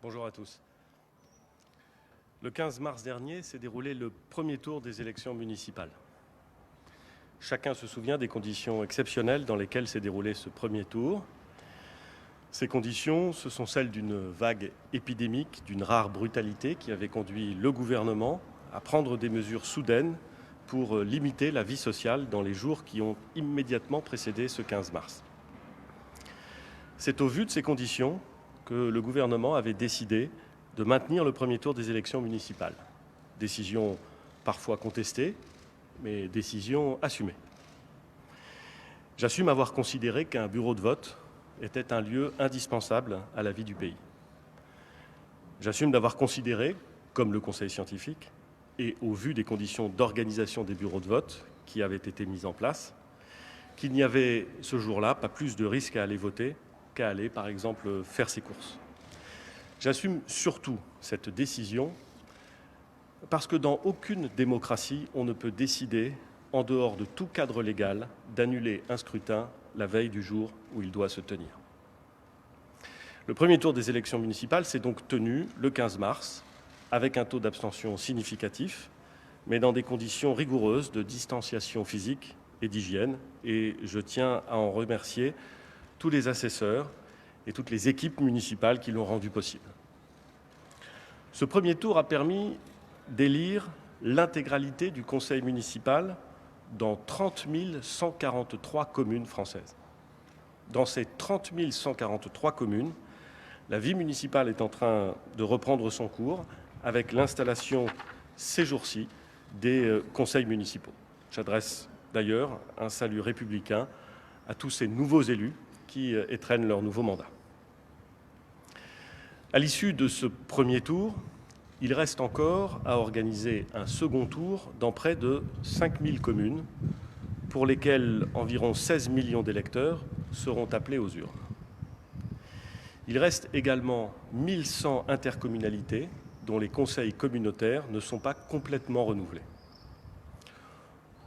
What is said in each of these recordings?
Bonjour à tous. Le 15 mars dernier s'est déroulé le premier tour des élections municipales. Chacun se souvient des conditions exceptionnelles dans lesquelles s'est déroulé ce premier tour. Ces conditions, ce sont celles d'une vague épidémique, d'une rare brutalité qui avait conduit le gouvernement à prendre des mesures soudaines pour limiter la vie sociale dans les jours qui ont immédiatement précédé ce 15 mars. C'est au vu de ces conditions que le gouvernement avait décidé de maintenir le premier tour des élections municipales. Décision parfois contestée, mais décision assumée. J'assume avoir considéré qu'un bureau de vote était un lieu indispensable à la vie du pays. J'assume d'avoir considéré, comme le Conseil scientifique, et au vu des conditions d'organisation des bureaux de vote qui avaient été mises en place, qu'il n'y avait ce jour-là pas plus de risque à aller voter qu'à aller, par exemple, faire ses courses. J'assume surtout cette décision parce que dans aucune démocratie, on ne peut décider, en dehors de tout cadre légal, d'annuler un scrutin la veille du jour où il doit se tenir. Le premier tour des élections municipales s'est donc tenu le 15 mars, avec un taux d'abstention significatif, mais dans des conditions rigoureuses de distanciation physique et d'hygiène. Et je tiens à en remercier tous les assesseurs et toutes les équipes municipales qui l'ont rendu possible. Ce premier tour a permis d'élire l'intégralité du conseil municipal dans 30 143 communes françaises. Dans ces 30 143 communes, la vie municipale est en train de reprendre son cours avec l'installation ces jours-ci des conseils municipaux. J'adresse d'ailleurs un salut républicain à tous ces nouveaux élus qui étrennent leur nouveau mandat. À l'issue de ce premier tour, il reste encore à organiser un second tour dans près de 5000 communes pour lesquelles environ 16 millions d'électeurs seront appelés aux urnes. Il reste également 1100 intercommunalités dont les conseils communautaires ne sont pas complètement renouvelés.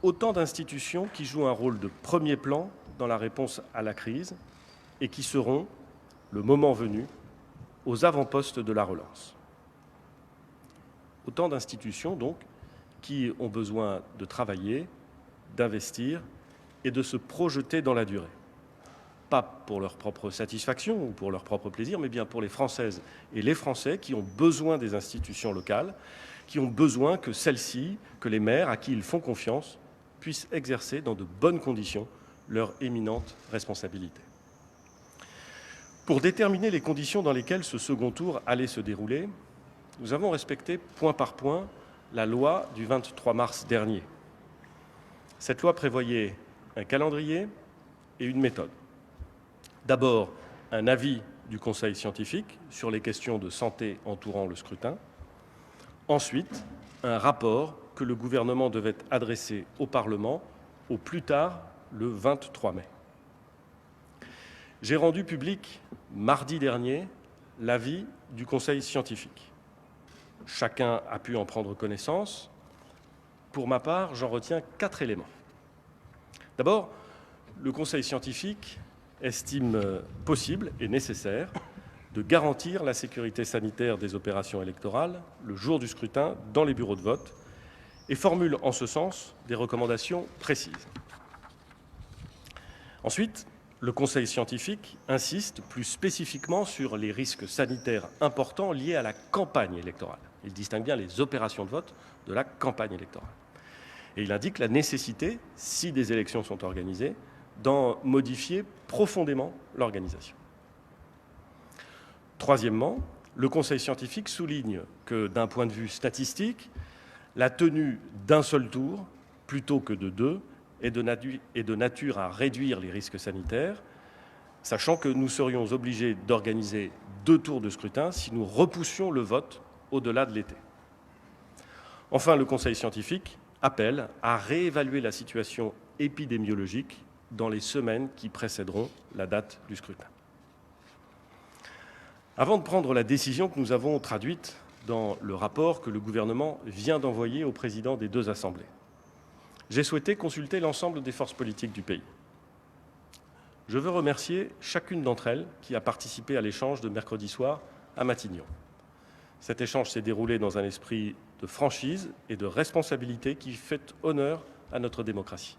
Autant d'institutions qui jouent un rôle de premier plan dans la réponse à la crise et qui seront, le moment venu, aux avant-postes de la relance. Autant d'institutions, donc, qui ont besoin de travailler, d'investir et de se projeter dans la durée. Pas pour leur propre satisfaction ou pour leur propre plaisir, mais bien pour les Françaises et les Français qui ont besoin des institutions locales, qui ont besoin que celles-ci, que les maires à qui ils font confiance, puissent exercer dans de bonnes conditions leur éminente responsabilité. Pour déterminer les conditions dans lesquelles ce second tour allait se dérouler, nous avons respecté point par point la loi du 23 mars dernier. Cette loi prévoyait un calendrier et une méthode. D'abord, un avis du Conseil scientifique sur les questions de santé entourant le scrutin. Ensuite, un rapport que le gouvernement devait adresser au Parlement au plus tard le 23 mai. J'ai rendu public mardi dernier l'avis du Conseil scientifique. Chacun a pu en prendre connaissance. Pour ma part, j'en retiens 4 éléments. D'abord, le Conseil scientifique estime possible et nécessaire de garantir la sécurité sanitaire des opérations électorales le jour du scrutin dans les bureaux de vote et formule en ce sens des recommandations précises. Ensuite, le Conseil scientifique insiste plus spécifiquement sur les risques sanitaires importants liés à la campagne électorale. Il distingue bien les opérations de vote de la campagne électorale. Et il indique la nécessité, si des élections sont organisées, d'en modifier profondément l'organisation. Troisièmement, le Conseil scientifique souligne que, d'un point de vue statistique, la tenue d'un seul tour, plutôt que de deux, est de nature à réduire les risques sanitaires, sachant que nous serions obligés d'organiser 2 tours de scrutin si nous repoussions le vote au-delà de l'été. Enfin, le Conseil scientifique appelle à réévaluer la situation épidémiologique dans les semaines qui précéderont la date du scrutin. Avant de prendre la décision que nous avons traduite dans le rapport que le gouvernement vient d'envoyer au président des 2 assemblées, j'ai souhaité consulter l'ensemble des forces politiques du pays. Je veux remercier chacune d'entre elles qui a participé à l'échange de mercredi soir à Matignon. Cet échange s'est déroulé dans un esprit de franchise et de responsabilité qui fait honneur à notre démocratie.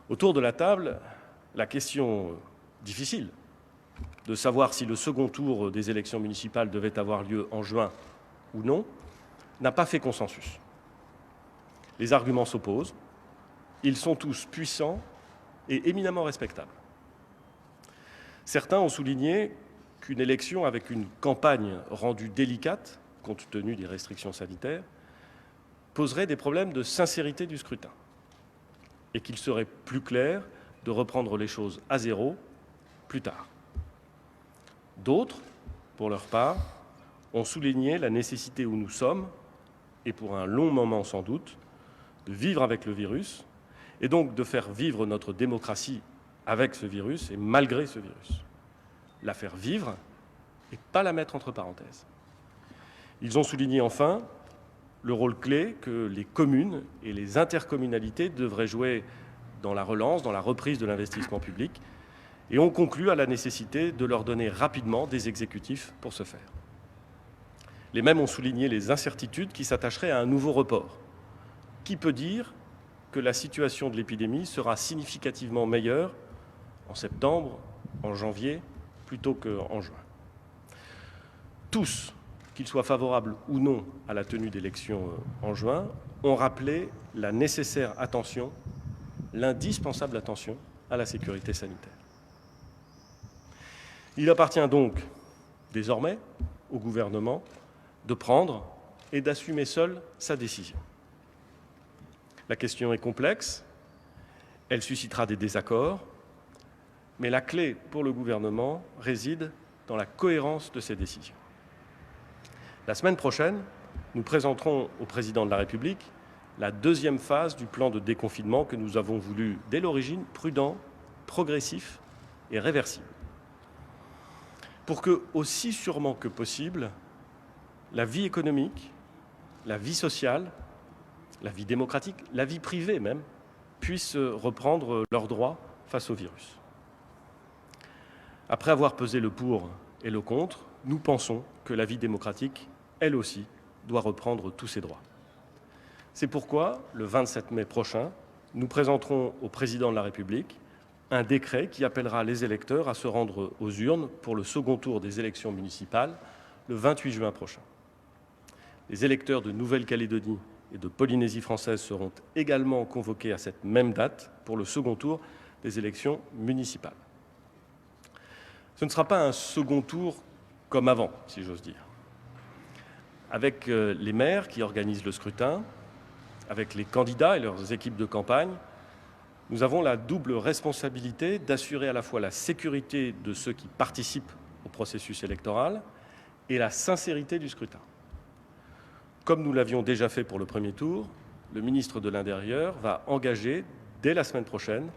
Autour de la table, la question difficile de savoir si le second tour des élections municipales devait avoir lieu en juin ou non n'a pas fait consensus. Les arguments s'opposent, ils sont tous puissants et éminemment respectables. Certains ont souligné qu'une élection avec une campagne rendue délicate, compte tenu des restrictions sanitaires, poserait des problèmes de sincérité du scrutin et qu'il serait plus clair de reprendre les choses à zéro plus tard. D'autres, pour leur part, ont souligné la nécessité où nous sommes, et pour un long moment sans doute, de vivre avec le virus et donc de faire vivre notre démocratie avec ce virus et malgré ce virus. La faire vivre et pas la mettre entre parenthèses. Ils ont souligné enfin le rôle clé que les communes et les intercommunalités devraient jouer dans la relance, dans la reprise de l'investissement public, et ont conclu à la nécessité de leur donner rapidement des exécutifs pour ce faire. Les mêmes ont souligné les incertitudes qui s'attacheraient à un nouveau report. Qui peut dire que la situation de l'épidémie sera significativement meilleure en septembre, en janvier, plutôt qu'en juin? Tous, qu'ils soient favorables ou non à la tenue d'élections en juin, ont rappelé la nécessaire attention, l'indispensable attention à la sécurité sanitaire. Il appartient donc désormais au gouvernement de prendre et d'assumer seul sa décision. La question est complexe, elle suscitera des désaccords, mais la clé pour le gouvernement réside dans la cohérence de ses décisions. La semaine prochaine, nous présenterons au Président de la République la deuxième phase du plan de déconfinement que nous avons voulu, dès l'origine, prudent, progressif et réversible. Pour que, aussi sûrement que possible, la vie économique, la vie sociale, la vie démocratique, la vie privée même, puissent reprendre leurs droits face au virus. Après avoir pesé le pour et le contre, nous pensons que la vie démocratique, elle aussi, doit reprendre tous ses droits. C'est pourquoi, le 27 mai prochain, nous présenterons au Président de la République un décret qui appellera les électeurs à se rendre aux urnes pour le second tour des élections municipales le 28 juin prochain. Les électeurs de Nouvelle-Calédonie et de Polynésie française seront également convoqués à cette même date pour le second tour des élections municipales. Ce ne sera pas un second tour comme avant, si j'ose dire. Avec les maires qui organisent le scrutin, avec les candidats et leurs équipes de campagne, nous avons la double responsabilité d'assurer à la fois la sécurité de ceux qui participent au processus électoral et la sincérité du scrutin. Comme nous l'avions déjà fait pour le premier tour, le ministre de l'Intérieur va engager, dès la semaine prochaine,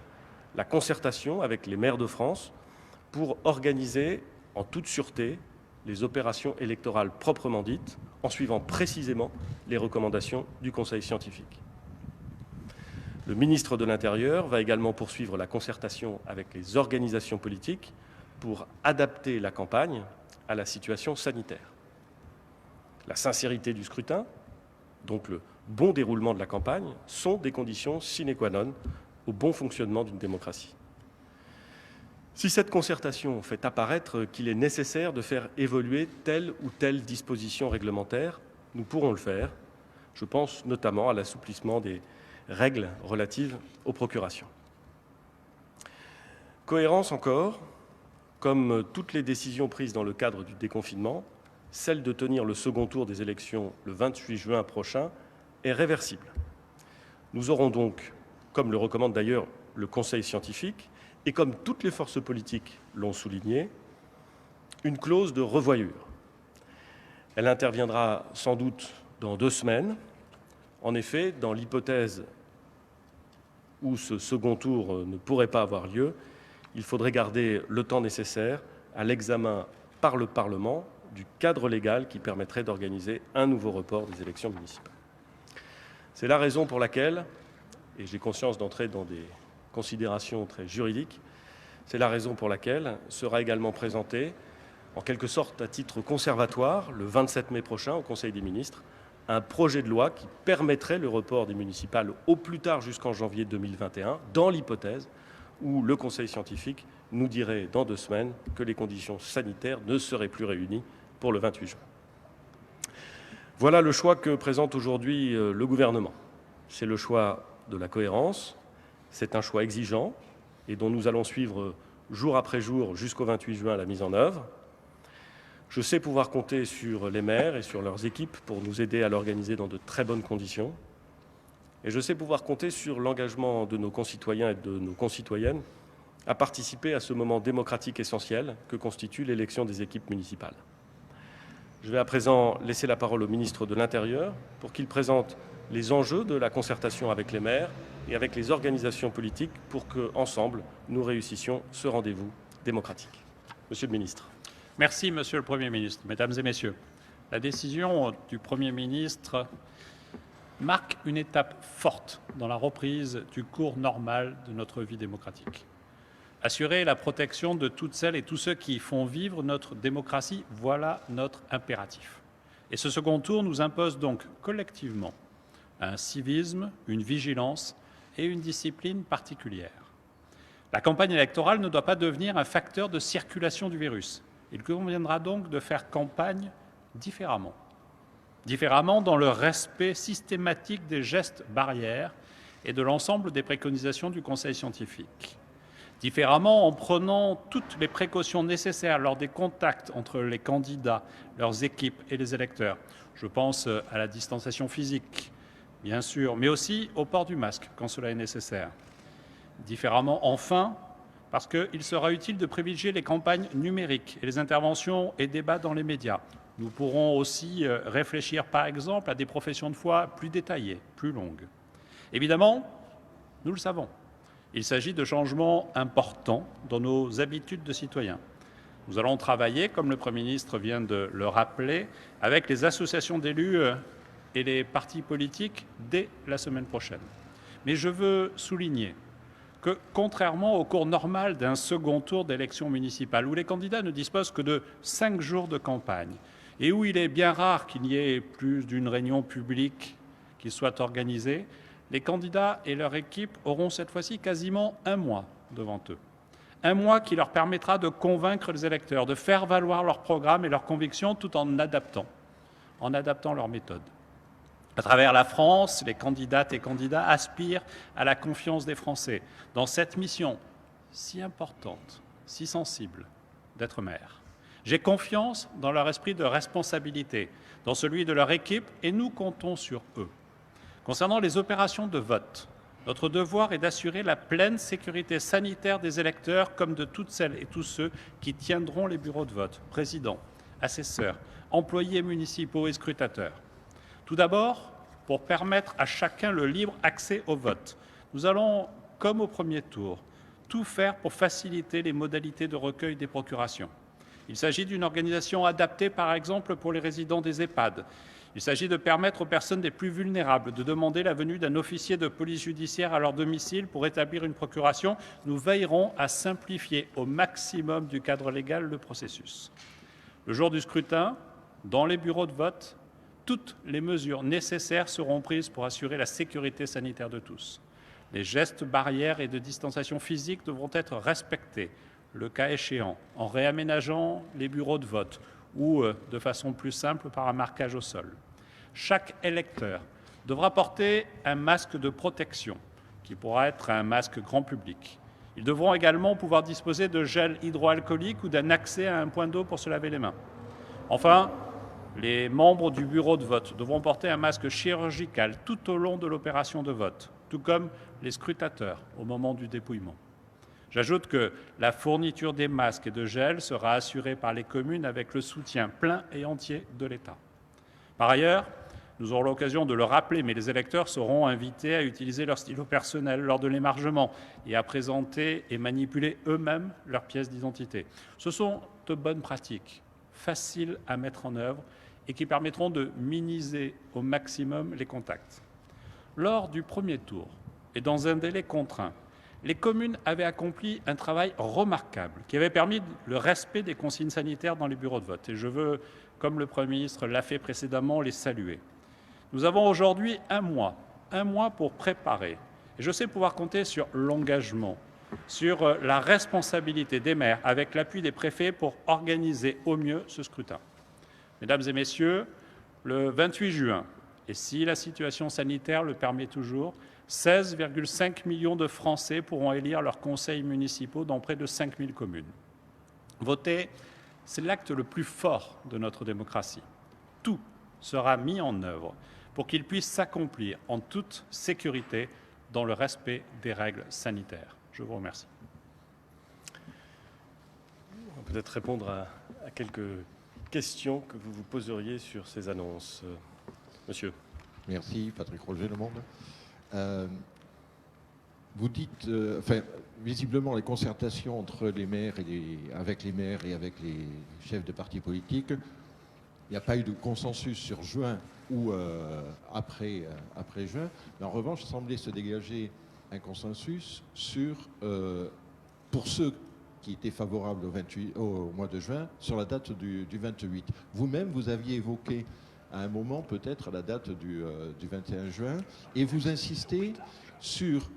la concertation avec les maires de France pour organiser en toute sûreté les opérations électorales proprement dites, en suivant précisément les recommandations du Conseil scientifique. Le ministre de l'Intérieur va également poursuivre la concertation avec les organisations politiques pour adapter la campagne à la situation sanitaire. La sincérité du scrutin, donc le bon déroulement de la campagne, sont des conditions sine qua non au bon fonctionnement d'une démocratie. Si cette concertation fait apparaître qu'il est nécessaire de faire évoluer telle ou telle disposition réglementaire, nous pourrons le faire. Je pense notamment à l'assouplissement des règles relatives aux procurations. Cohérence encore, comme toutes les décisions prises dans le cadre du déconfinement, celle de tenir le second tour des élections le 28 juin prochain est réversible. Nous aurons donc, comme le recommande d'ailleurs le Conseil scientifique, et comme toutes les forces politiques l'ont souligné, une clause de revoyure. Elle interviendra sans doute dans 2 semaines. En effet, dans l'hypothèse où ce second tour ne pourrait pas avoir lieu, il faudrait garder le temps nécessaire à l'examen par le Parlement du cadre légal qui permettrait d'organiser un nouveau report des élections municipales. C'est la raison pour laquelle, et j'ai conscience d'entrer dans des considérations très juridiques, c'est la raison pour laquelle sera également présenté en quelque sorte à titre conservatoire, le 27 mai prochain au Conseil des ministres, un projet de loi qui permettrait le report des municipales au plus tard jusqu'en janvier 2021, dans l'hypothèse où le Conseil scientifique nous dirait dans 2 semaines que les conditions sanitaires ne seraient plus réunies pour le 28 juin. Voilà le choix que présente aujourd'hui le gouvernement. C'est le choix de la cohérence, c'est un choix exigeant et dont nous allons suivre jour après jour jusqu'au 28 juin la mise en œuvre. Je sais pouvoir compter sur les maires et sur leurs équipes pour nous aider à l'organiser dans de très bonnes conditions. Et je sais pouvoir compter sur l'engagement de nos concitoyens et de nos concitoyennes à participer à ce moment démocratique essentiel que constitue l'élection des équipes municipales. Je vais à présent laisser la parole au ministre de l'Intérieur pour qu'il présente les enjeux de la concertation avec les maires et avec les organisations politiques pour qu'ensemble, nous réussissions ce rendez-vous démocratique. Monsieur le ministre. Merci, Monsieur le Premier ministre. Mesdames et Messieurs, la décision du Premier ministre marque une étape forte dans la reprise du cours normal de notre vie démocratique. Assurer la protection de toutes celles et tous ceux qui font vivre notre démocratie, voilà notre impératif. Et ce second tour nous impose donc collectivement un civisme, une vigilance et une discipline particulière. La campagne électorale ne doit pas devenir un facteur de circulation du virus. Il conviendra donc de faire campagne différemment. Différemment dans le respect systématique des gestes barrières et de l'ensemble des préconisations du Conseil scientifique. Différemment en prenant toutes les précautions nécessaires lors des contacts entre les candidats, leurs équipes et les électeurs. Je pense à la distanciation physique, bien sûr, mais aussi au port du masque quand cela est nécessaire. Différemment, enfin, parce qu'il sera utile de privilégier les campagnes numériques et les interventions et débats dans les médias. Nous pourrons aussi réfléchir, par exemple, à des professions de foi plus détaillées, plus longues. Évidemment, nous le savons, il s'agit de changements importants dans nos habitudes de citoyens. Nous allons travailler, comme le Premier ministre vient de le rappeler, avec les associations d'élus et les partis politiques dès la semaine prochaine. Mais je veux souligner que, contrairement au cours normal d'un second tour d'élection municipale, où les candidats ne disposent que de 5 jours de campagne, et où il est bien rare qu'il y ait plus d'une réunion publique qui soit organisée, les candidats et leur équipe auront cette fois-ci quasiment 1 mois devant eux. 1 mois qui leur permettra de convaincre les électeurs, de faire valoir leur programme et leurs convictions tout en adaptant leur méthode. À travers la France, les candidates et candidats aspirent à la confiance des Français dans cette mission si importante, si sensible, d'être maire. J'ai confiance dans leur esprit de responsabilité, dans celui de leur équipe, et nous comptons sur eux. Concernant les opérations de vote, notre devoir est d'assurer la pleine sécurité sanitaire des électeurs comme de toutes celles et tous ceux qui tiendront les bureaux de vote, présidents, assesseurs, employés municipaux et scrutateurs. Tout d'abord, pour permettre à chacun le libre accès au vote, nous allons, comme au premier tour, tout faire pour faciliter les modalités de recueil des procurations. Il s'agit d'une organisation adaptée, par exemple, pour les résidents des EHPAD. Il s'agit de permettre aux personnes les plus vulnérables de demander la venue d'un officier de police judiciaire à leur domicile pour établir une procuration. Nous veillerons à simplifier au maximum du cadre légal le processus. Le jour du scrutin, dans les bureaux de vote, toutes les mesures nécessaires seront prises pour assurer la sécurité sanitaire de tous. Les gestes barrières et de distanciation physique devront être respectés, le cas échéant, en réaménageant les bureaux de vote ou, de façon plus simple, par un marquage au sol. Chaque électeur devra porter un masque de protection, qui pourra être un masque grand public. Ils devront également pouvoir disposer de gel hydroalcoolique ou d'un accès à un point d'eau pour se laver les mains. Enfin, les membres du bureau de vote devront porter un masque chirurgical tout au long de l'opération de vote, tout comme les scrutateurs au moment du dépouillement. J'ajoute que la fourniture des masques et de gel sera assurée par les communes avec le soutien plein et entier de l'État. Par ailleurs, nous aurons l'occasion de le rappeler, mais les électeurs seront invités à utiliser leur stylo personnel lors de l'émargement et à présenter et manipuler eux-mêmes leurs pièces d'identité. Ce sont de bonnes pratiques, faciles à mettre en œuvre et qui permettront de minimiser au maximum les contacts. Lors du premier tour et dans un délai contraint, Les communes avaient accompli un travail remarquable qui avait permis le respect des consignes sanitaires dans les bureaux de vote. Et je veux, comme le Premier ministre l'a fait précédemment, les saluer. Nous avons aujourd'hui un mois pour préparer. Et je sais pouvoir compter sur l'engagement, sur la responsabilité des maires, avec l'appui des préfets pour organiser au mieux ce scrutin. Mesdames et messieurs, le 28 juin, et si la situation sanitaire le permet toujours, 16,5 millions de Français pourront élire leurs conseils municipaux dans près de 5000 communes. Voter, c'est l'acte le plus fort de notre démocratie. Tout sera mis en œuvre pour qu'il puisse s'accomplir en toute sécurité dans le respect des règles sanitaires. Je vous remercie. On va peut-être répondre à quelques questions que vous vous poseriez sur ces annonces. Monsieur. Merci, Patrick Roger, Le Monde. Vous dites, visiblement, les concertations entre les maires avec les maires et avec les chefs de partis politiques, il n'y a pas eu de consensus sur juin ou après juin. Mais en revanche, il semblait se dégager un consensus sur, pour ceux qui étaient favorables au mois de juin, sur la date du 28. Vous-même, vous aviez évoqué à un moment peut-être la date du 21 juin, et vous insistez sur,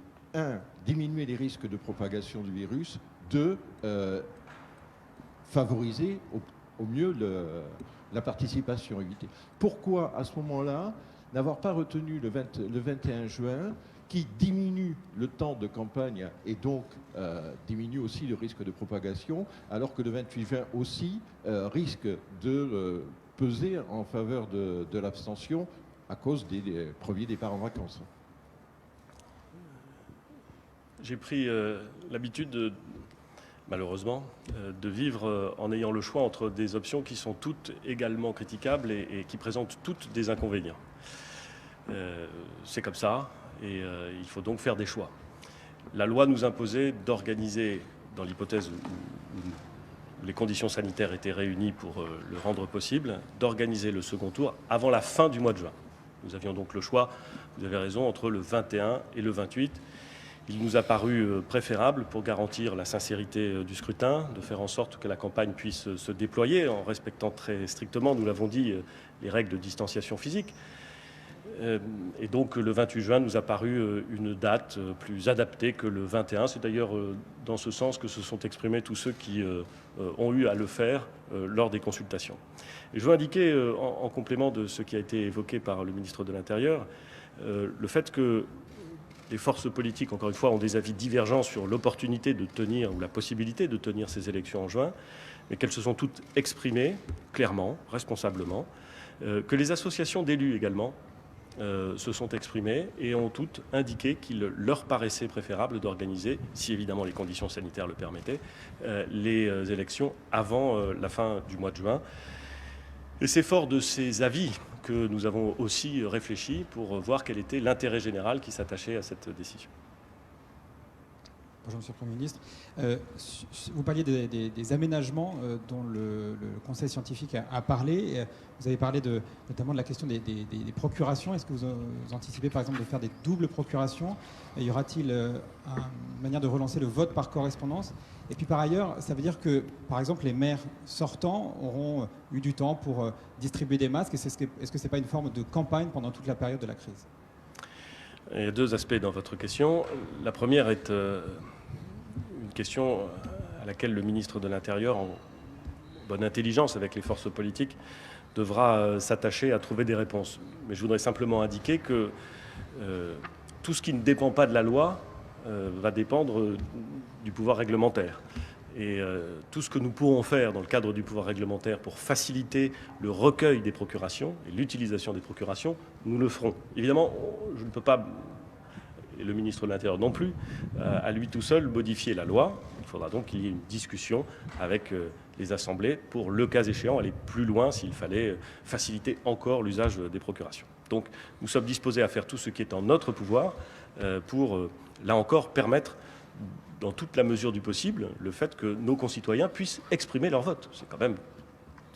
diminuer les risques de propagation du virus, favoriser au mieux la participation évitée. Pourquoi, à ce moment-là, n'avoir pas retenu le 21 juin, qui diminue le temps de campagne et donc diminue aussi le risque de propagation, alors que le 28 juin aussi risque de peser en faveur de l'abstention à cause des premiers départs en vacances? J'ai pris l'habitude, malheureusement, de vivre en ayant le choix entre des options qui sont toutes également critiquables et qui présentent toutes des inconvénients. C'est comme ça, et il faut donc faire des choix. La loi nous imposait d'organiser, dans l'hypothèse où les conditions sanitaires étaient réunies pour le rendre possible, d'organiser le second tour avant la fin du mois de juin. Nous avions donc le choix, vous avez raison, entre le 21 et le 28. Il nous a paru préférable, pour garantir la sincérité du scrutin, de faire en sorte que la campagne puisse se déployer en respectant très strictement, nous l'avons dit, les règles de distanciation physique. Et donc le 28 juin nous a paru une date plus adaptée que le 21. C'est d'ailleurs dans ce sens que se sont exprimés tous ceux qui ont eu à le faire lors des consultations. Et je veux indiquer, en complément de ce qui a été évoqué par le ministre de l'Intérieur, le fait que les forces politiques, encore une fois, ont des avis divergents sur l'opportunité de tenir ou la possibilité de tenir ces élections en juin, mais qu'elles se sont toutes exprimées clairement, responsablement, que les associations d'élus également se sont exprimées et ont toutes indiqué qu'il leur paraissait préférable d'organiser, si évidemment les conditions sanitaires le permettaient, les élections avant la fin du mois de juin. Et c'est fort de ces avis que nous avons aussi réfléchi pour voir quel était l'intérêt général qui s'attachait à cette décision. Bonjour Monsieur le Premier ministre. Vous parliez des aménagements dont le Conseil scientifique a parlé. Vous avez parlé notamment de la question des procurations. Est-ce que vous anticipez par exemple de faire des doubles procurations? Y aura-t-il une manière de relancer le vote par correspondance? Et puis par ailleurs, ça veut dire que par exemple les maires sortants auront eu du temps pour distribuer des masques. Est-ce que ce n'est pas une forme de campagne pendant toute la période de la crise? Il y a deux aspects dans votre question. La première est une question à laquelle le ministre de l'Intérieur, en bonne intelligence avec les forces politiques, devra s'attacher à trouver des réponses. Mais je voudrais simplement indiquer que tout ce qui ne dépend pas de la loi va dépendre du pouvoir réglementaire. Et tout ce que nous pourrons faire dans le cadre du pouvoir réglementaire pour faciliter le recueil des procurations et l'utilisation des procurations, nous le ferons. Évidemment, je ne peux pas, et le ministre de l'Intérieur non plus, à lui tout seul modifier la loi. Il faudra donc qu'il y ait une discussion avec les assemblées pour, le cas échéant, aller plus loin s'il fallait faciliter encore l'usage des procurations. Donc nous sommes disposés à faire tout ce qui est en notre pouvoir pour, là encore, permettre dans toute la mesure du possible, le fait que nos concitoyens puissent exprimer leur vote. C'est quand même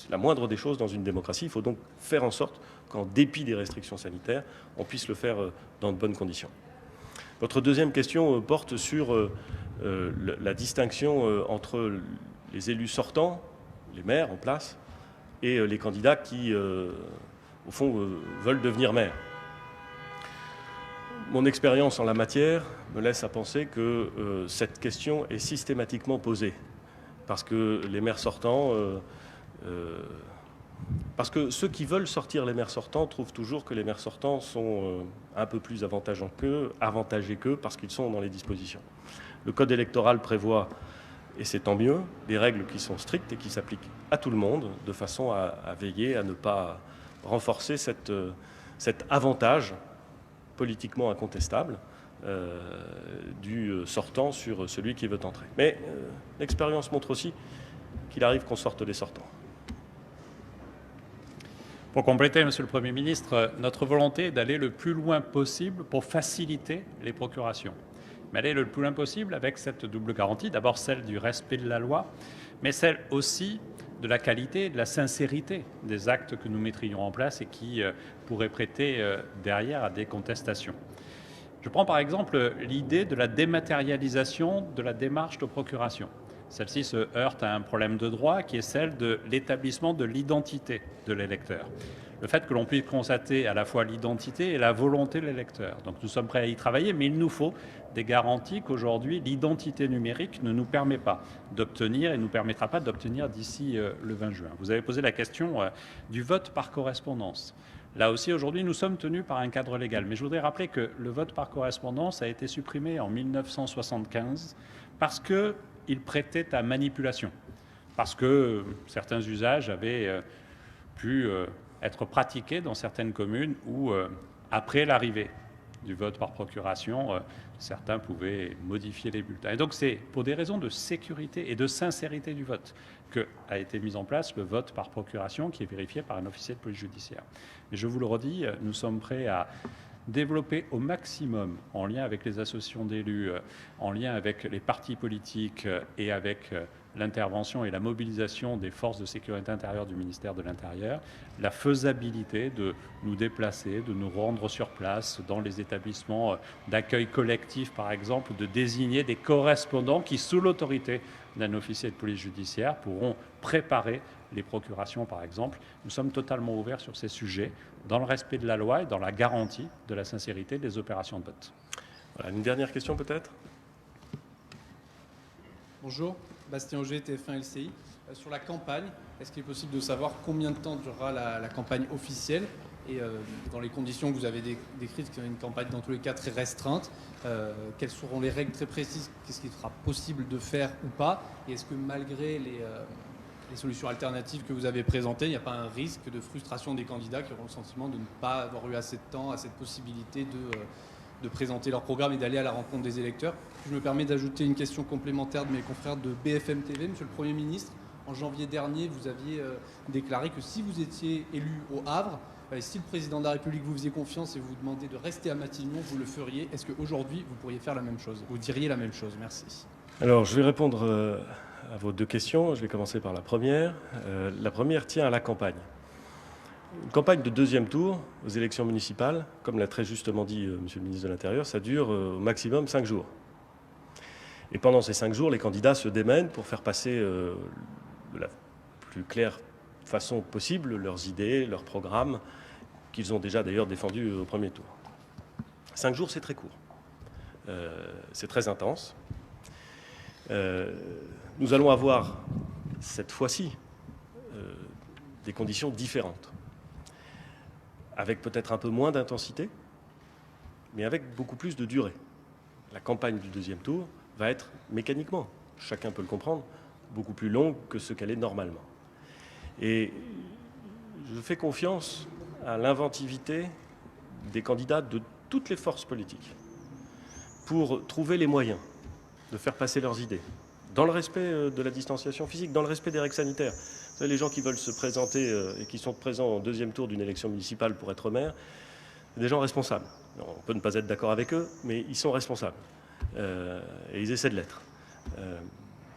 la moindre des choses dans une démocratie. Il faut donc faire en sorte qu'en dépit des restrictions sanitaires, on puisse le faire dans de bonnes conditions. Votre deuxième question porte sur la distinction entre les élus sortants, les maires en place, et les candidats qui, au fond, veulent devenir maires. Mon expérience en la matière me laisse à penser que cette question est systématiquement posée, parce que les maires sortants, parce que ceux qui veulent sortir les maires sortants trouvent toujours que les maires sortants sont un peu plus avantagés qu'eux, parce qu'ils sont dans les dispositions. Le code électoral prévoit, et c'est tant mieux, des règles qui sont strictes et qui s'appliquent à tout le monde, de façon à veiller à ne pas renforcer cet avantage politiquement incontestable du sortant sur celui qui veut entrer. Mais l'expérience montre aussi qu'il arrive qu'on sorte des sortants. Pour compléter, Monsieur le Premier ministre, notre volonté est d'aller le plus loin possible pour faciliter les procurations. Mais aller le plus loin possible avec cette double garantie, d'abord celle du respect de la loi, mais celle aussi de la qualité et de la sincérité des actes que nous mettrions en place et qui pourraient prêter derrière à des contestations. Je prends par exemple l'idée de la dématérialisation de la démarche de procuration. Celle-ci se heurte à un problème de droit qui est celle de l'établissement de l'identité de l'électeur. Le fait que l'on puisse constater à la fois l'identité et la volonté de l'électeur. Donc nous sommes prêts à y travailler, mais il nous faut des garanties qu'aujourd'hui l'identité numérique ne nous permet pas d'obtenir et ne nous permettra pas d'obtenir d'ici le 20 juin. Vous avez posé la question du vote par correspondance. Là aussi, aujourd'hui, nous sommes tenus par un cadre légal. Mais je voudrais rappeler que le vote par correspondance a été supprimé en 1975 parce qu'il prêtait à manipulation, parce que certains usages avaient pu être pratiqués dans certaines communes où, après l'arrivée du vote par procuration, certains pouvaient modifier les bulletins. Et donc c'est pour des raisons de sécurité et de sincérité du vote qu'a été mis en place le vote par procuration qui est vérifié par un officier de police judiciaire. Mais je vous le redis, nous sommes prêts à développer au maximum, en lien avec les associations d'élus, en lien avec les partis politiques et avec l'intervention et la mobilisation des forces de sécurité intérieure du ministère de l'Intérieur, la faisabilité de nous déplacer, de nous rendre sur place dans les établissements d'accueil collectif, par exemple, de désigner des correspondants qui, sous l'autorité d'un officier de police judiciaire, pourront préparer les procurations, par exemple. Nous sommes totalement ouverts sur ces sujets, dans le respect de la loi et dans la garantie de la sincérité des opérations de vote. Voilà, une dernière question peut-être ? Bonjour, Bastien Auger, TF1 LCI. Sur la campagne, est-ce qu'il est possible de savoir combien de temps durera la campagne officielle ? Et dans les conditions que vous avez décrites, qui est une campagne dans tous les cas très restreinte, quelles seront les règles très précises ? Qu'est-ce qu'il sera possible de faire ou pas ? Et est-ce que malgré les solutions alternatives que vous avez présentées, il n'y a pas un risque de frustration des candidats qui auront le sentiment de ne pas avoir eu assez de temps, assez de possibilités de présenter leur programme et d'aller à la rencontre des électeurs ? Je me permets d'ajouter une question complémentaire de mes confrères de BFM TV. Monsieur le Premier ministre, en janvier dernier, vous aviez déclaré que si vous étiez élu au Havre, si le président de la République vous faisait confiance et vous demandait de rester à Matignon, vous le feriez. Est-ce qu'aujourd'hui, vous pourriez faire la même chose ? Vous diriez la même chose ? Merci. Alors, je vais répondre à vos deux questions. Je vais commencer par la première. La première tient à la campagne. Une campagne de deuxième tour aux élections municipales, comme l'a très justement dit Monsieur le ministre de l'Intérieur, ça dure au maximum 5 jours. Et pendant ces 5 jours, les candidats se démènent pour faire passer de la plus claire façon possible leurs idées, leurs programmes, qu'ils ont déjà d'ailleurs défendus au premier tour. 5 jours, c'est très court. C'est très intense. Nous allons avoir, cette fois-ci, des conditions différentes, avec peut-être un peu moins d'intensité, mais avec beaucoup plus de durée. La campagne du deuxième tour va être mécaniquement, chacun peut le comprendre, beaucoup plus longue que ce qu'elle est normalement. Et je fais confiance à l'inventivité des candidats de toutes les forces politiques pour trouver les moyens de faire passer leurs idées, dans le respect de la distanciation physique, dans le respect des règles sanitaires. Vous savez, les gens qui veulent se présenter et qui sont présents au deuxième tour d'une élection municipale pour être maire, c'est des gens responsables. Alors, on peut ne pas être d'accord avec eux, mais ils sont responsables. Et ils essaient de l'être.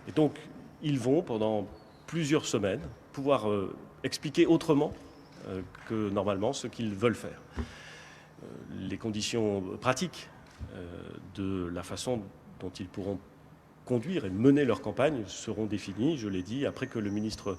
Et donc, ils vont, pendant plusieurs semaines, pouvoir expliquer autrement que normalement ce qu'ils veulent faire. Les conditions pratiques de la façon dont ils pourront conduire et mener leur campagne seront définies, je l'ai dit, après que le ministre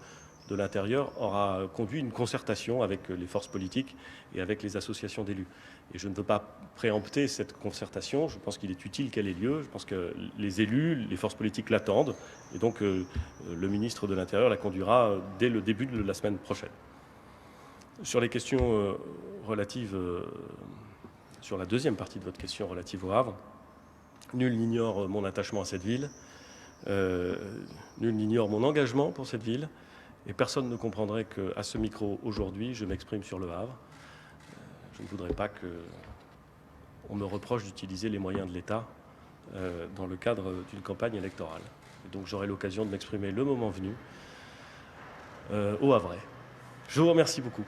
de l'Intérieur aura conduit une concertation avec les forces politiques et avec les associations d'élus. Et je ne veux pas préempter cette concertation, je pense qu'il est utile qu'elle ait lieu, je pense que les élus, les forces politiques l'attendent, et donc le ministre de l'Intérieur la conduira dès le début de la semaine prochaine. Sur les questions relatives, sur la deuxième partie de votre question relative au Havre, nul n'ignore mon attachement à cette ville, nul n'ignore mon engagement pour cette ville, et personne ne comprendrait qu'à ce micro aujourd'hui, je m'exprime sur le Havre. Je ne voudrais pas qu'on me reproche d'utiliser les moyens de l'État dans le cadre d'une campagne électorale. Et donc j'aurai l'occasion de m'exprimer le moment venu au Havrais. Je vous remercie beaucoup.